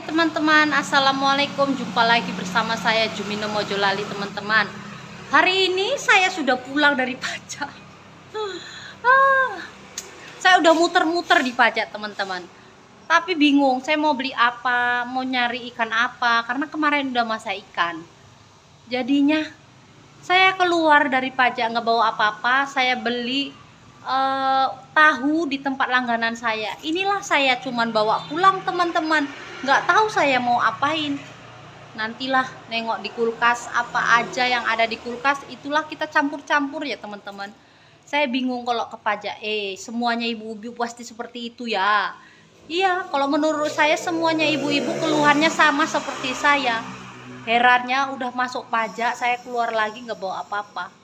teman-teman, assalamualaikum. Jumpa lagi bersama saya Jumino Mojolali teman-teman. Hari ini saya sudah pulang dari pajak. Saya udah muter-muter di pajak teman-teman. Tapi bingung, saya mau beli apa, mau nyari ikan apa, karena kemarin udah masak ikan. Jadinya saya keluar dari pajak nggak bawa apa-apa. Saya beli tahu di tempat langganan saya. Inilah saya cuman bawa pulang teman-teman, nggak tahu saya mau apain. Nantilah nengok di kulkas apa aja yang ada di kulkas, itulah kita campur-campur ya teman-teman. Saya bingung kalau ke pajak, semuanya ibu-ibu pasti seperti itu ya. Iya, kalau menurut saya semuanya ibu-ibu keluhannya sama seperti saya. Herannya udah masuk pajak saya keluar lagi nggak bawa apa-apa.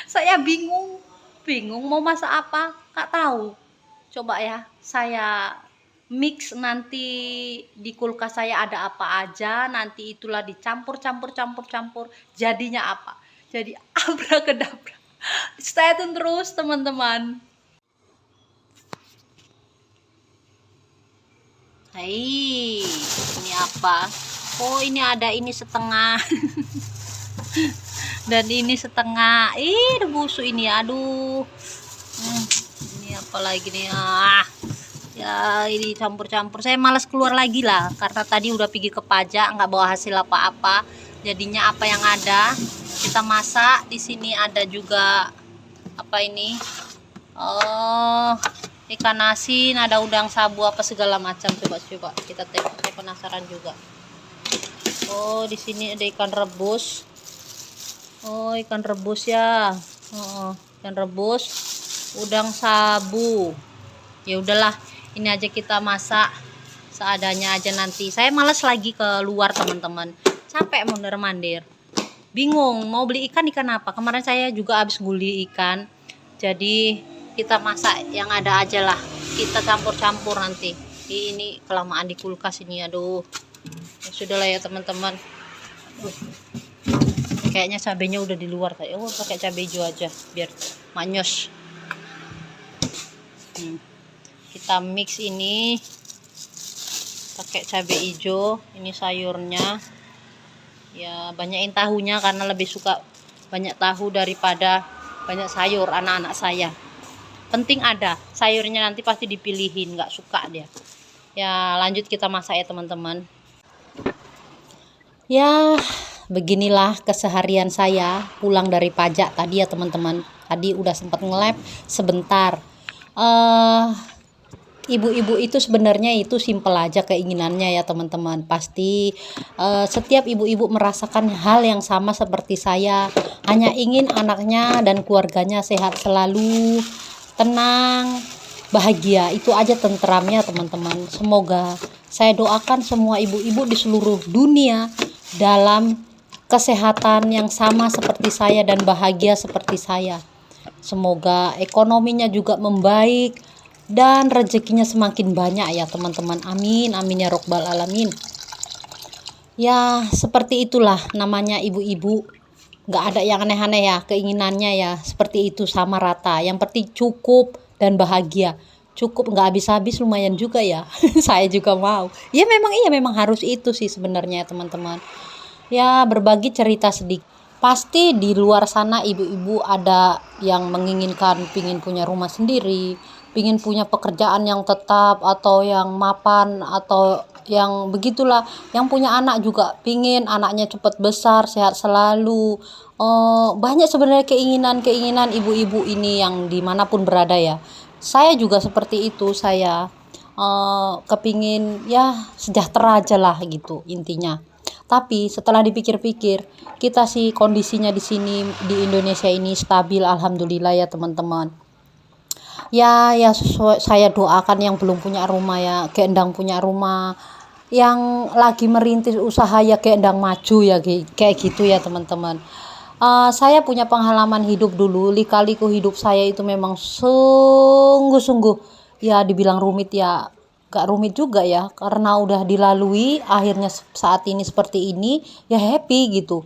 Saya bingung mau masak apa, nggak tahu. Coba ya saya mix, nanti di kulkas saya ada apa aja, nanti itulah dicampur jadinya apa, jadi abrakadabra. Stay tune terus teman-teman. Hai, ini apa? Oh, ini ada ini setengah. Dan ini setengah. Busuk ini, aduh. Ini apa lagi nih? Ya ini campur-campur. Saya malas keluar lagi lah, karena tadi udah pergi ke pajak nggak bawa hasil apa-apa. Jadinya apa yang ada kita masak. Di sini ada juga apa ini? Oh, ikan asin, ada udang sabu apa segala macam. Coba kita tengok. Saya penasaran juga. Oh, di sini ada ikan rebus. Oh, ikan rebus ya. Ikan rebus, udang sabu. Ya udahlah, ini aja kita masak seadanya aja nanti. Saya males lagi keluar teman-teman. Capek mondar-mandir. Bingung mau beli ikan apa. Kemarin saya juga habis beli ikan. Jadi kita masak yang ada aja lah. Kita campur-campur nanti. Ini kelamaan di kulkas ini, aduh. Ya sudahlah ya teman-teman. Kayaknya cabenya udah di luar kayak. Oh, pakai cabai hijau aja biar manyos. Kita mix ini pakai cabai hijau. Ini sayurnya. Ya, banyakin tahunya karena lebih suka banyak tahu daripada banyak sayur anak-anak saya. Penting ada sayurnya, nanti pasti dipilihin, nggak suka dia. Ya, lanjut kita masak ya teman-teman. Ya, beginilah keseharian saya pulang dari pajak tadi ya teman-teman. Tadi udah sempat nge-lab sebentar. Ibu-ibu itu sebenarnya itu simple aja keinginannya ya teman-teman. Pasti setiap ibu-ibu merasakan hal yang sama seperti saya. Hanya ingin anaknya dan keluarganya sehat selalu, tenang, bahagia. Itu aja tentramnya teman-teman. Semoga saya doakan semua ibu-ibu di seluruh dunia dalam kesehatan yang sama seperti saya dan bahagia seperti saya. Semoga ekonominya juga membaik dan rezekinya semakin banyak ya teman-teman. Amin amin ya robbal alamin. Ya seperti itulah namanya ibu-ibu, nggak ada yang aneh-aneh ya keinginannya ya, seperti itu sama rata. Yang penting cukup dan bahagia. Cukup nggak habis-habis lumayan juga ya. Saya juga mau ya, memang harus itu sih sebenarnya teman-teman. Ya berbagi cerita sedikit. Pasti di luar sana ibu-ibu ada yang menginginkan pingin punya rumah sendiri, pingin punya pekerjaan yang tetap atau yang mapan atau yang begitulah. Yang punya anak juga pingin anaknya cepat besar, sehat selalu. Banyak sebenarnya keinginan ibu-ibu ini yang dimanapun berada ya. Saya juga seperti itu. Saya kepingin ya sejahtera aja lah gitu intinya. Tapi setelah dipikir-pikir, kita sih kondisinya di sini di Indonesia ini stabil alhamdulillah ya teman-teman. Ya saya doakan yang belum punya rumah ya keendang punya rumah, yang lagi merintis usaha ya keendang maju ya, kayak gitu ya teman-teman. Saya punya pengalaman hidup dulu, lika-liku hidup saya itu memang sungguh-sungguh ya dibilang rumit ya gak rumit juga ya, karena udah dilalui akhirnya saat ini seperti ini ya happy gitu.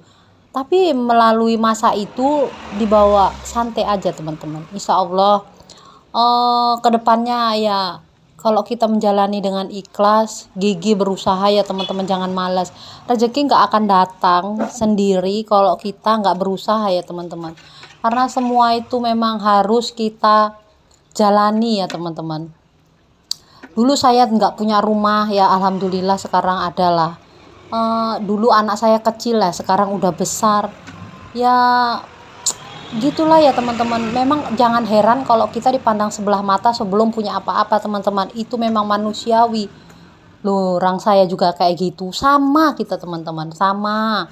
Tapi melalui masa itu dibawa santai aja teman-teman. Insya Allah kedepannya ya kalau kita menjalani dengan ikhlas, gigi berusaha ya teman-teman, jangan malas. Rezeki nggak akan datang sendiri kalau kita nggak berusaha ya teman-teman. Karena semua itu memang harus kita jalani ya teman-teman. Dulu saya nggak punya rumah ya, alhamdulillah sekarang adalah. Dulu anak saya kecil ya, sekarang udah besar. Ya gitulah ya teman-teman, memang jangan heran kalau kita dipandang sebelah mata sebelum punya apa-apa teman-teman, itu memang manusiawi loh. Orang saya juga kayak gitu, sama kita teman-teman, sama.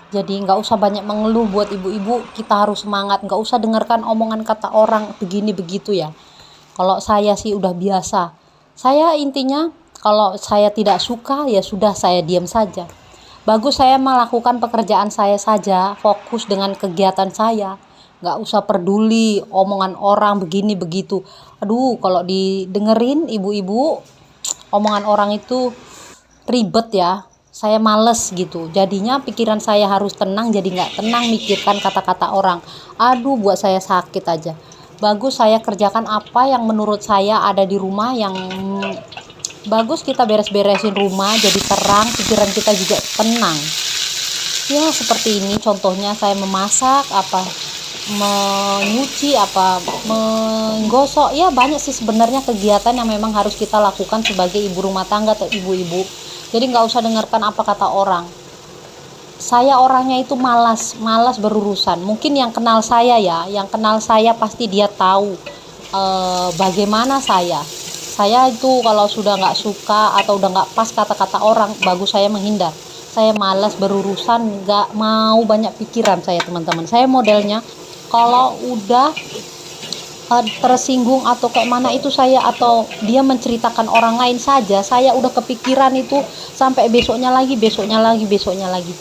Jadi nggak usah banyak mengeluh. Buat ibu-ibu, kita harus semangat, nggak usah dengarkan omongan kata orang begini begitu ya. Kalau saya sih udah biasa, saya intinya kalau saya tidak suka ya sudah, saya diam saja. Bagus saya melakukan pekerjaan saya saja, fokus dengan kegiatan saya, nggak usah peduli omongan orang begini begitu. Aduh, kalau didengerin ibu-ibu, omongan orang itu ribet ya, saya males gitu. Jadinya pikiran saya harus tenang, jadi nggak tenang mikirkan kata-kata orang. Aduh, buat saya sakit aja. Bagus saya kerjakan apa yang menurut saya ada di rumah, yang bagus kita beres-beresin rumah jadi terang, pikiran kita juga tenang. Ya seperti ini contohnya, saya memasak apa, menyuci apa, menggosok, ya banyak sih sebenarnya kegiatan yang memang harus kita lakukan sebagai ibu rumah tangga atau ibu-ibu. Jadi nggak usah dengarkan apa kata orang. Saya orangnya itu malas berurusan. Mungkin yang kenal saya ya, yang kenal saya pasti dia tahu bagaimana saya itu kalau sudah nggak suka atau udah nggak pas kata-kata orang, bagus saya menghindar. Saya malas berurusan, nggak mau banyak pikiran saya teman-teman. Saya modelnya kalau udah tersinggung atau kayak mana itu saya, atau dia menceritakan orang lain saja, saya udah kepikiran itu sampai besoknya lagi,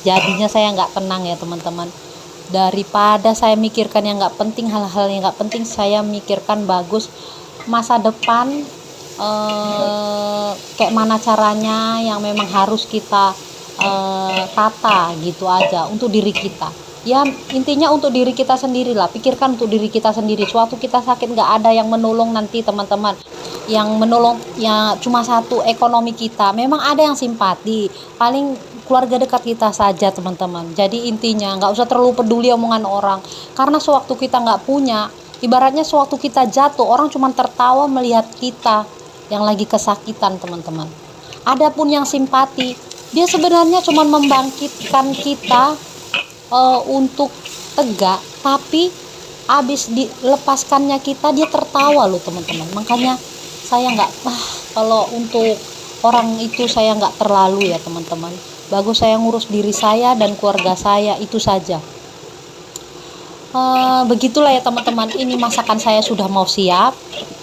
jadinya saya nggak tenang ya teman-teman. Daripada saya mikirkan yang nggak penting, hal-hal yang nggak penting, saya mikirkan bagus masa depan, kayak mana caranya yang memang harus kita tata gitu aja untuk diri kita. Ya intinya untuk diri kita sendiri lah, pikirkan untuk diri kita sendiri. Suatu kita sakit nggak ada yang menolong nanti teman-teman, yang menolong ya cuma satu, ekonomi kita. Memang ada yang simpati, paling keluarga dekat kita saja teman-teman. Jadi intinya nggak usah terlalu peduli omongan orang, karena sewaktu kita nggak punya, ibaratnya sewaktu kita jatuh, orang cuma tertawa melihat kita yang lagi kesakitan teman-teman. Adapun yang simpati, dia sebenarnya cuma membangkitkan kita untuk tegak, tapi habis dilepaskannya kita dia tertawa loh teman-teman. Makanya saya nggak kalau untuk orang itu saya nggak terlalu ya teman-teman. Bagus saya ngurus diri saya dan keluarga saya, itu saja. Begitulah ya teman-teman, ini masakan saya sudah mau siap.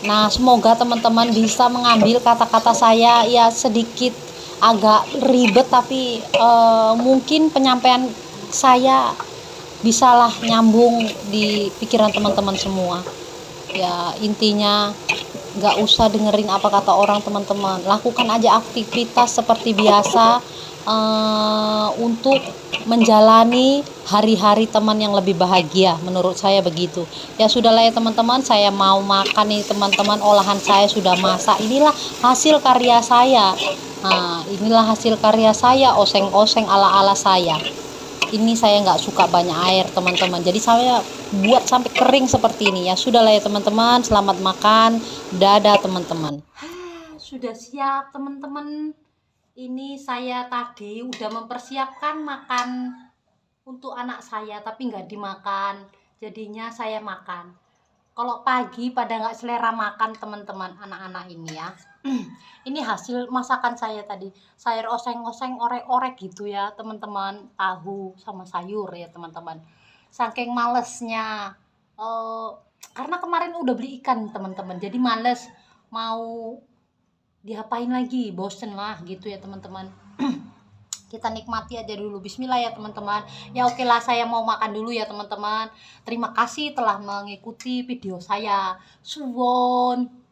Nah semoga teman-teman bisa mengambil kata-kata saya ya sedikit agak ribet, tapi mungkin penyampaian saya bisalah nyambung di pikiran teman-teman semua. Ya intinya nggak usah dengerin apa kata orang teman-teman, lakukan aja aktivitas seperti biasa, untuk menjalani hari-hari teman yang lebih bahagia, menurut saya begitu. Ya sudahlah ya teman-teman, saya mau makan nih teman-teman, olahan saya sudah masak, inilah hasil karya saya. Nah inilah hasil karya saya, oseng-oseng ala-ala saya. Ini saya nggak suka banyak air teman-teman, jadi saya buat sampai kering seperti ini. Ya sudahlah ya teman-teman, selamat makan, dadah teman-teman. Sudah siap teman-teman, ini saya tadi udah mempersiapkan makan untuk anak saya tapi nggak dimakan, jadinya saya makan. Kalau pagi pada nggak selera makan teman-teman, anak-anak ini ya. Ini hasil masakan saya tadi, sayur oseng-oseng, orek-orek gitu ya teman-teman, tahu sama sayur ya teman-teman. Saking malesnya, karena kemarin udah beli ikan teman-teman, jadi males mau diapain lagi, bosen lah gitu ya teman-teman. Kita nikmati aja dulu, bismillah ya teman-teman. Ya oke lah, saya mau makan dulu ya teman-teman. Terima kasih telah mengikuti video saya. Suwon.